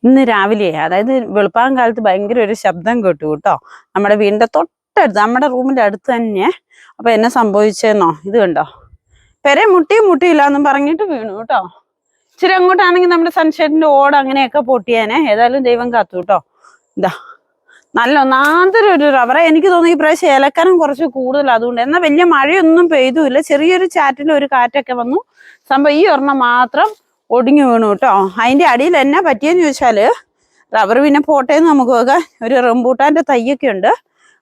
ഇന്ന് രാവിലെ അതായത് വെളുപ്പാൻ കാലത്ത് ഭയങ്കര ഒരു ശബ്ദം കേട്ടു കേട്ടോ. നമ്മുടെ വീടിന്റെ തൊട്ടടുത്ത്, നമ്മുടെ റൂമിന്റെ അടുത്ത് തന്നെ. അപ്പൊ എന്നെ സംഭവിച്ചെന്നോ, ഇത് കണ്ടോ, പെരെ മുട്ടിയില്ല എന്നും പറഞ്ഞിട്ട് വീണു കേട്ടോ. ഇച്ചിരി അങ്ങോട്ടാണെങ്കിൽ നമ്മുടെ സൺഷെയ്ഡിന്റെ ഓട് അങ്ങനെയൊക്കെ പൊട്ടിയാനെ. ഏതായാലും ദൈവം കാത്തു കേട്ടോ. ഇതാ നല്ല ഒന്നാന്തരൊരു റബ്ബറെ. എനിക്ക് തോന്നുന്നു ഈ പ്രാവശ്യം ഏലക്കനം കുറച്ച് കൂടുതൽ അതുകൊണ്ട്. എന്നാൽ വലിയ മഴയൊന്നും പെയ്തുമില്ല, ചെറിയൊരു ചാറ്റിൽ ഒരു കാറ്റൊക്കെ വന്നു. സംഭവം ഈ ഒരെണ്ണം മാത്രം ഒടിഞ്ഞു വീണു കേട്ടോ. അതിന്റെ അടിയിൽ എന്നാ പറ്റിയെന്ന് ചോദിച്ചാല്, റബ്ബർ പിന്നെ പോട്ടേന്ന് നമുക്ക് നോക്കാം. ഒരു റംബൂട്ടാന്റെ തയ്യൊക്കെ ഉണ്ട്,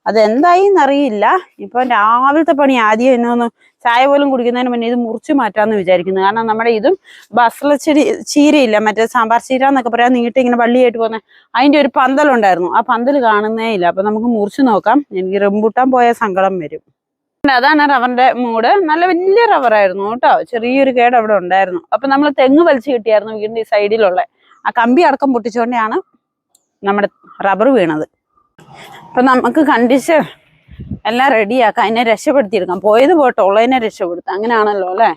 അതെന്തായിന്നറിയില്ല. ഇപ്പൊ രാവിലത്തെ പണി ആദ്യം എന്നൊന്ന് ചായ പോലും കുടിക്കുന്നതിന് മുന്നേ ഇത് മുറിച്ചു മാറ്റാന്ന് വിചാരിക്കുന്നു. കാരണം നമ്മുടെ ഇതും ബസളച്ചെടി ചീരയില്ല, മറ്റേ സാമ്പാർ ചീര എന്നൊക്കെ പറയാൻ, നീട്ടി ഇങ്ങനെ വള്ളിയായിട്ട് പോകുന്നത്, അതിന്റെ ഒരു പന്തലുണ്ടായിരുന്നു. ആ പന്തൽ കാണുന്നേ ഇല്ല. അപ്പൊ നമുക്ക് മുറിച്ചു നോക്കാം. എനിക്ക് റംബൂട്ടാൻ പോയ സങ്കടം വരും. അതാണ് റബ്ബറിന്റെ മൂട്. നല്ല വലിയ റബ്ബറായിരുന്നു കേട്ടോ. ചെറിയൊരു കേട് അവിടെ ഉണ്ടായിരുന്നു. അപ്പൊ നമ്മൾ തെങ്ങ് വലിച്ചു കിട്ടിയായിരുന്നു വീടിന്റെ ഈ സൈഡിലുള്ള. ആ കമ്പി അടക്കം പൊട്ടിച്ചുകൊണ്ടാണ് നമ്മുടെ റബ്ബർ വീണത്. അപ്പൊ നമുക്ക് കണ്ടിച്ച് എല്ലാം റെഡിയാക്കാം, അതിനെ രക്ഷപ്പെടുത്തിയെടുക്കാം. പോയത് പോട്ടെ, ഉള്ളതിനെ രക്ഷപ്പെടുത്താം. അങ്ങനെയാണല്ലോ അല്ലേ.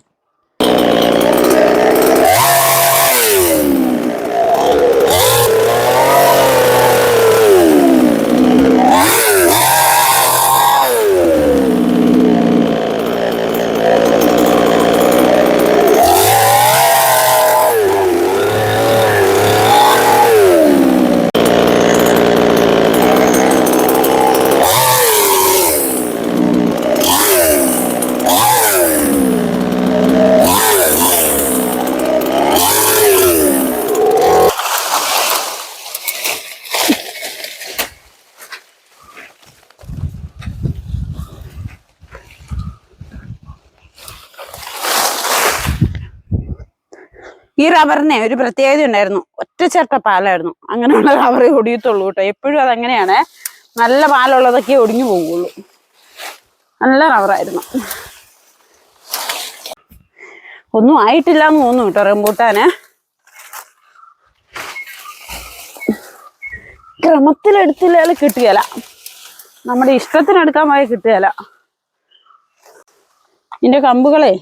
ഈ റബ്ബറിനെ ഒരു പ്രത്യേകത ഉണ്ടായിരുന്നു, ഒറ്റച്ചട്ട പാലായിരുന്നു. അങ്ങനെയുള്ള റബ്ബറേ ഒടിയത്തുള്ളൂ കേട്ടോ. എപ്പോഴും അതങ്ങനെയാണ്, നല്ല പാലുള്ളതൊക്കെ ഒടിഞ്ഞു പോകുള്ളൂ. നല്ല റബ്ബറായിരുന്നു. ഒന്നും ആയിട്ടില്ല എന്ന് തോന്നുന്നു കേട്ടോ റംബൂട്ടാന്. ക്രമത്തിലെടുത്തില്ലാൽ കിട്ടുകയില്ല, നമ്മുടെ ഇഷ്ടത്തിനെടുക്കാൻ പോയാൽ കിട്ടുകയില്ല. ഇതിന്റെ കമ്പുകളെ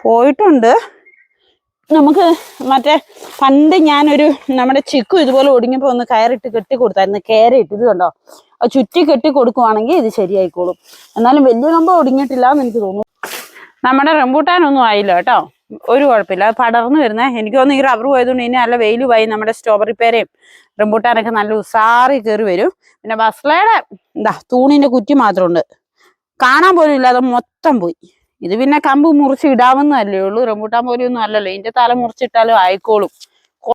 പോയിട്ടുണ്ട്. നമുക്ക് മറ്റേ പണ്ട് ഞാനൊരു നമ്മുടെ ചിക്കു ഇതുപോലെ ഒടിഞ്ഞപ്പോൾ ഒന്ന് കയറിട്ട് കെട്ടി കൊടുത്തായിരുന്നു. കയറിയിട്ട് ഇത് കണ്ടോ, അത് ചുറ്റി കെട്ടി കൊടുക്കുവാണെങ്കിൽ ഇത് ശരിയായിക്കോളും. എന്നാലും വലിയ കമ്പ് ഒടിഞ്ഞിട്ടില്ല എന്ന് എനിക്ക് തോന്നുന്നു. നമ്മുടെ റംബൂട്ടാനൊന്നും ആയില്ല കേട്ടോ, ഒരു കുഴപ്പമില്ല. അത് പടർന്നു വരുന്നേ. എനിക്ക് തോന്നുന്നു ഈ റബ്ബർ പോയതുകൊണ്ട് ഇനി നല്ല വെയിലുമായി നമ്മുടെ സ്ട്രോബെറി പേരയും റംബൂട്ടാനൊക്കെ നല്ല ഉസാറി കയറി വരും. പിന്നെ ബസ്ലയുടെ തൂണിന്റെ കുറ്റി മാത്രമുണ്ട്, കാണാൻ പോലും ഇല്ല, അത് മൊത്തം പോയി. ഇത് പിന്നെ കമ്പ് മുറിച്ച് ഇടാവുന്നതല്ലേ ഉള്ളൂ. റംബൂട്ടാൻ പോലെയൊന്നും അല്ലല്ലോ, ഇതിന്റെ തല മുറിച്ചിട്ടാലും ആയിക്കോളും.